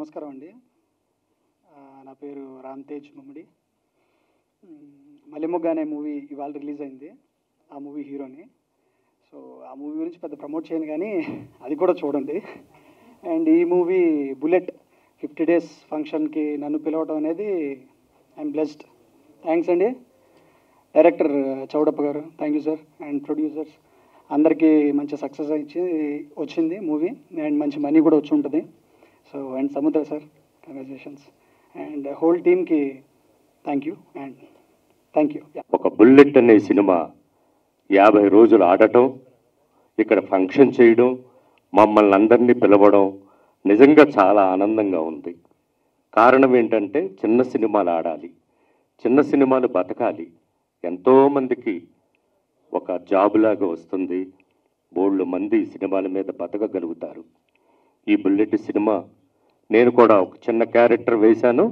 నమస్కారం అండి. నా పేరు రామ్ తేజ్ మమ్మడి. మల్లెమొగ్గ అనే మూవీ ఇవాళ రిలీజ్ అయింది. ఆ మూవీ హీరోని. సో ఆ మూవీ గురించి పెద్ద ప్రమోట్ చేయను కానీ అది కూడా చూడండి. అండ్ ఈ మూవీ బుల్లెట్ 50 days ఫంక్షన్కి నన్ను పిలవడం అనేది ఐఎమ్ బ్లెస్డ్. థ్యాంక్స్ అండి. డైరెక్టర్ చౌడప్ప గారు, thank you sir. And producers అందరికీ మంచి సక్సెస్ వచ్చింది మూవీ. అండ్ మంచి మనీ కూడా వచ్చి ఉంటుంది. సో అండ్ సముద్ర సార్, కంగ్రాచులేషన్స్. అండ్ హోల్ టీమ్కి thank you. And thank you. ఒక బుల్లెట్ అనే సినిమా 50 రోజులు ఆడటం, ఇక్కడ ఫంక్షన్ చేయడం, మమ్మల్ని అందరినీ పిలవడం నిజంగా చాలా ఆనందంగా ఉంది. కారణం ఏంటంటే చిన్న సినిమాలు ఆడాలి, చిన్న సినిమాలు బతకాలి, ఎంతోమందికి ఒక జాబ్ లాగా వస్తుంది, బోల్డ్ మంది సినిమాల మీద బతకగలుగుతారు. ఈ బుల్లెట్ సినిమా నేను కూడా ఒక చిన్న క్యారెక్టర్ వేశాను,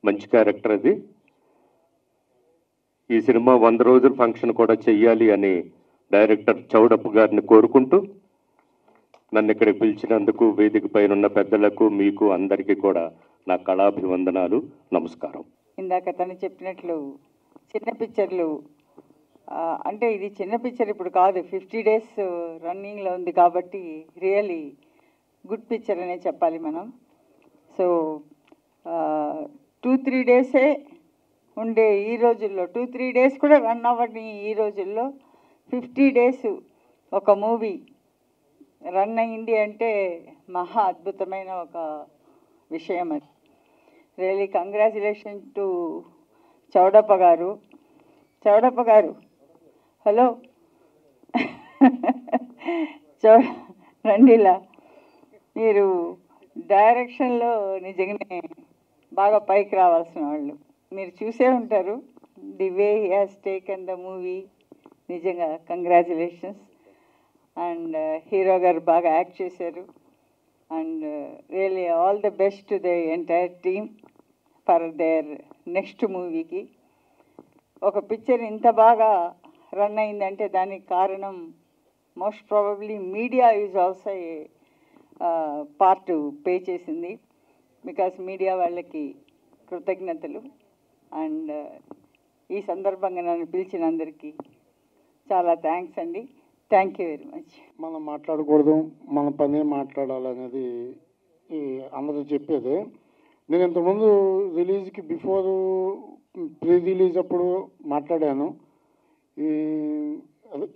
మంచి క్యారెక్టర్ అది. ఈ సినిమా 100 రోజుల ఫంక్షన్ కూడా చెయ్యాలి అని డైరెక్టర్ చౌడప్ప గారిని కోరుకుంటూ నన్ను ఇక్కడికి పిలిచినందుకు వేదిక పైన ఉన్న పెద్దలకు మీకు అందరికీ కూడా నా కళాభివందనాలు, నమస్కారం. ఇందాక తను చెప్పినట్లు చిన్న పిక్చర్లు అంటే ఇది చిన్న పిక్చర్ ఇప్పుడు కాదు, 50 days రన్నింగ్లో ఉంది కాబట్టి రియలీ గుడ్ పిక్చర్ అనే చెప్పాలి మనం. సో 2-3 days ఉండే ఈ రోజుల్లో, 2-3 days కూడా రన్ అవ్వని ఈ రోజుల్లో 50 days ఒక మూవీ రన్ అయింది అంటే మహా అద్భుతమైన ఒక విషయం అది. రియలీ కంగ్రాచులేషన్ టు చౌడప్ప గారు. చౌడప్ప గారు, హలో రండిలా. మీరు డైరెక్షన్లో నిజంగానే బాగా పైకి రావాల్సిన వాళ్ళు. మీరు చూసే ఉంటారు the way he has taken the movie. నిజంగా కంగ్రాచులేషన్స్. అండ్ హీరో గారు బాగా యాక్ట్ చేశారు. And really all the best to the entire team for their next మూవీకి. ఒక పిక్చర్ ఇంత బాగా రన్ అయిందంటే దానికి కారణం most probably media is also a part pay చేసింది. బికాస్ మీడియా వాళ్ళకి కృతజ్ఞతలు. అండ్ ఈ సందర్భంగా నన్ను పిలిచిన అందరికీ చాలా థ్యాంక్స్ అండి. Thank you very much. మనం మాట్లాడకూడదు, మన పనే మాట్లాడాలనేది అందరూ చెప్పేది. నేను ఇంతకుముందు రిలీజ్కి బిఫోర్ ప్రీ రిలీజ్ అప్పుడు మాట్లాడాను.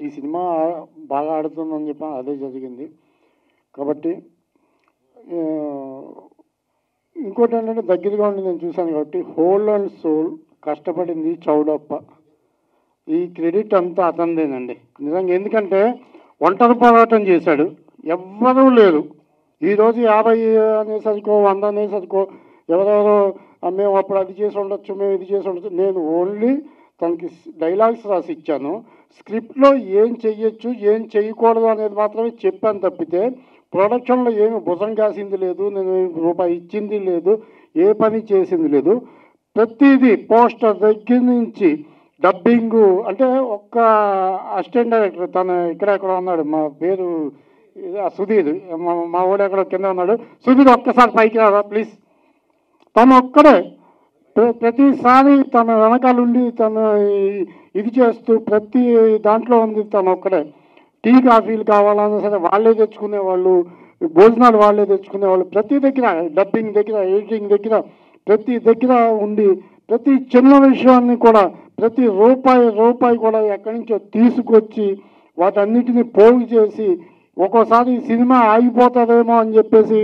ఈ సినిమా బాగా ఆడుతుందని చెప్పి అదే జరిగింది. కాబట్టి ఇంకోటి ఏంటంటే దగ్గరగా ఉండి నేను చూశాను కాబట్టి హోల్ అండ్ సోల్ కష్టపడింది చౌడప్ప. ఈ క్రెడిట్ అంతా అతనిదేనండి నిజంగా. ఎందుకంటే ఒంటరి పోరాటం చేశాడు, ఎవ్వరూ లేరు. ఈరోజు 50 అనేసరికో 100 అనేసరికో ఎవరెవరో మేము అప్పుడు అది చేసి ఉండొచ్చు, మేము ఇది చేసి ఉండొచ్చు. నేను ఓన్లీ తనకి డైలాగ్స్ రాసి ఇచ్చాను. స్క్రిప్ట్లో ఏం చెయ్యొచ్చు ఏం చేయకూడదు అనేది మాత్రమే చెప్పాను తప్పితే ప్రొడక్షన్లో ఏమి భుజం కాసింది లేదు, నేను రూపాయి ఇచ్చింది లేదు, ఏ పని చేసింది లేదు. ప్రతిదీ పోస్టర్ దగ్గర నుంచి డబ్బింగు అంటే ఒక్క అసిస్టెంట్ డైరెక్టర్ తను ఇక్కడ ఉన్నాడు, మా పేరు సుధీర్, మా ఊడు ఎక్కడో కింద ఉన్నాడు. సుధీర్ ఒక్కసారి పైకి రాదా ప్లీజ్. తను ఒక్కడే ప్రతిసారి తన వెనకాలండి తను ఇది చేస్తూ ప్రతి దాంట్లో ఉంది తను ఒక్కడే. టీ కాఫీలు కావాలన్నా సరే వాళ్ళే తెచ్చుకునేవాళ్ళు, భోజనాలు వాళ్ళే తెచ్చుకునేవాళ్ళు. ప్రతి దగ్గర డబ్బింగ్ దగ్గర, ఎడిటింగ్ దగ్గర, ప్రతి దగ్గర ఉండి ప్రతి చిన్న విషయాన్ని కూడా ప్రతి రూపాయి కూడా ఎక్కడి నుంచో తీసుకొచ్చి వాటన్నిటిని పోగు చేసి ఒక్కోసారి సినిమా ఆగిపోతుందేమో అని చెప్పేసి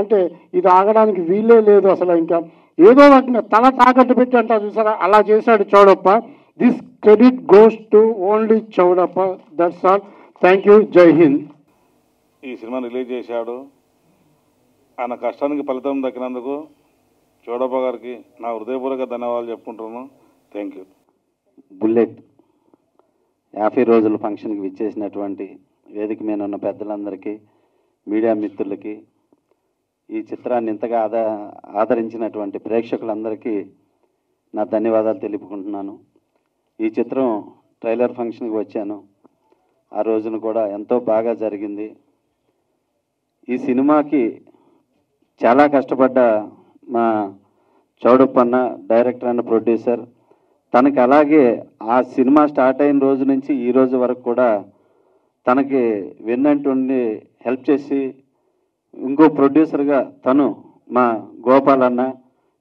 అంటే ఇది ఆగడానికి వీలే లేదు అసలు. ఇంకా ఏదో రకంగా తల తాకట్టు పెట్టి అంటారు చూసారా, అలా చేశాడు Chowdappa. This credit goes to only Chowdappa. That's all. Thank you. జై హింద్. ఈ సినిమా రిలీజ్ చేశాడు, ఆయన కష్టానికి ఫలితం దక్కినందుకు చౌడప్ప గారికి నా హృదయపూర్వక ధన్యవాదాలు చెప్పుకుంటున్నాను. Thank you. బుల్లెట్ 50 రోజుల ఫంక్షన్కి విచ్చేసినటువంటి వేదిక మీద ఉన్న పెద్దలందరికీ, మీడియా మిత్రులకి, ఈ చిత్రాన్ని ఇంతగా ఆదరించినటువంటి ప్రేక్షకులందరికీ నా ధన్యవాదాలు తెలుపుకుంటున్నాను. ఈ చిత్రం ట్రైలర్ ఫంక్షన్కి వచ్చాను, ఆ రోజున కూడా ఎంతో బాగా జరిగింది. ఈ సినిమాకి చాలా కష్టపడ్డ మా చౌడప్పన్న డైరెక్టర్ అండ్ ప్రొడ్యూసర్, తనకి అలాగే ఆ సినిమా స్టార్ట్ అయిన రోజు నుంచి ఈ రోజు వరకు కూడా తనకి వెన్నంటుండి హెల్ప్ చేసి, ఇంకో ప్రొడ్యూసర్గా తను మా గోపాల్ అన్న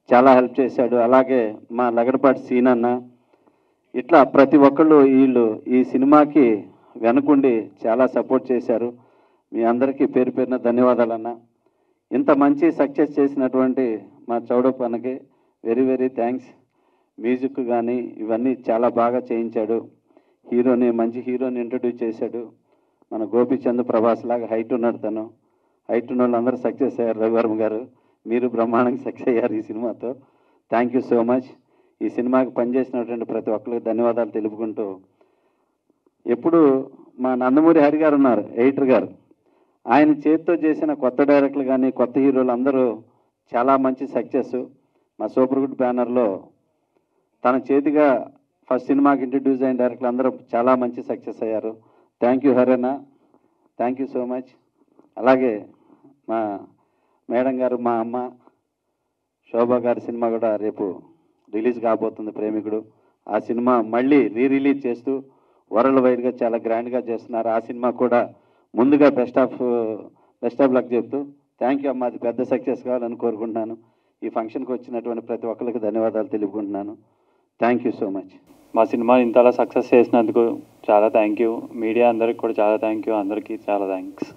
చాలా హెల్ప్ చేశాడు. అలాగే మా లగడపాటి సీన్ అన్న, ఇట్లా ప్రతి ఒక్కళ్ళు వీళ్ళు ఈ సినిమాకి వెనకుండి చాలా సపోర్ట్ చేశారు. మీ అందరికీ పేరు పేరున ధన్యవాదాలు అన్న. ఇంత మంచి సక్సెస్ చేసినటువంటి మా చౌడప్పన్నకి వెరీ వెరీ థ్యాంక్స్. మ్యూజిక్ కానీ ఇవన్నీ చాలా బాగా చేయించాడు. హీరోని మంచి హీరోని ఇంట్రడ్యూస్ చేశాడు. మన గోపీచంద్ ప్రభాస్ లాగా హైట్ ఉన్నాడు తను. హైట్ ఉన్న వాళ్ళు అందరూ సక్సెస్ అయ్యారు. రవివర్మ గారు మీరు బ్రహ్మాండంగా సక్సెస్ అయ్యారు ఈ సినిమాతో. Thank you so much. ఈ సినిమాకి పనిచేసినటువంటి ప్రతి ఒక్కరికి ధన్యవాదాలు తెలుపుకుంటూ, ఎప్పుడు మా నందమూరి హరి గారు ఉన్నారు, ఎడిటర్ గారు, ఆయన చేతితో చేసిన కొత్త డైరెక్టర్లు కానీ కొత్త హీరోలు అందరూ చాలా మంచి సక్సెస్. మా సూపర్ గుడ్ బ్యానర్లో తన చేతిగా ఫస్ట్ సినిమాకి ఇంట్రడ్యూస్ అయిన డైరెక్టర్లు అందరూ చాలా మంచి సక్సెస్ అయ్యారు. Thank you Haranna, thank you so much. అలాగే మా మేడం గారు, మా అమ్మ శోభా గారి సినిమా కూడా రేపు రిలీజ్ కాబోతుంది, ప్రేమికుడు. ఆ సినిమా మళ్ళీ రిలీజ్ చేస్తూ వరల్డ్ వైడ్గా చాలా గ్రాండ్గా చేస్తున్నారు. ఆ సినిమా కూడా ముందుగా బెస్ట్ ఆఫ్ లక్ చెప్తూ థ్యాంక్ యూ అమ్మ, అది పెద్ద సక్సెస్ కావాలని కోరుకుంటున్నాను. ఈ ఫంక్షన్కి వచ్చినటువంటి ప్రతి ఒక్కరికి ధన్యవాదాలు తెలుపుకుంటున్నాను. Thank you so much. మా సినిమా ఇంతలా సక్సెస్ చేసినందుకు చాలా థ్యాంక్ యూ. మీడియా అందరికి కూడా చాలా థ్యాంక్ యూ. అందరికీ చాలా థ్యాంక్స్.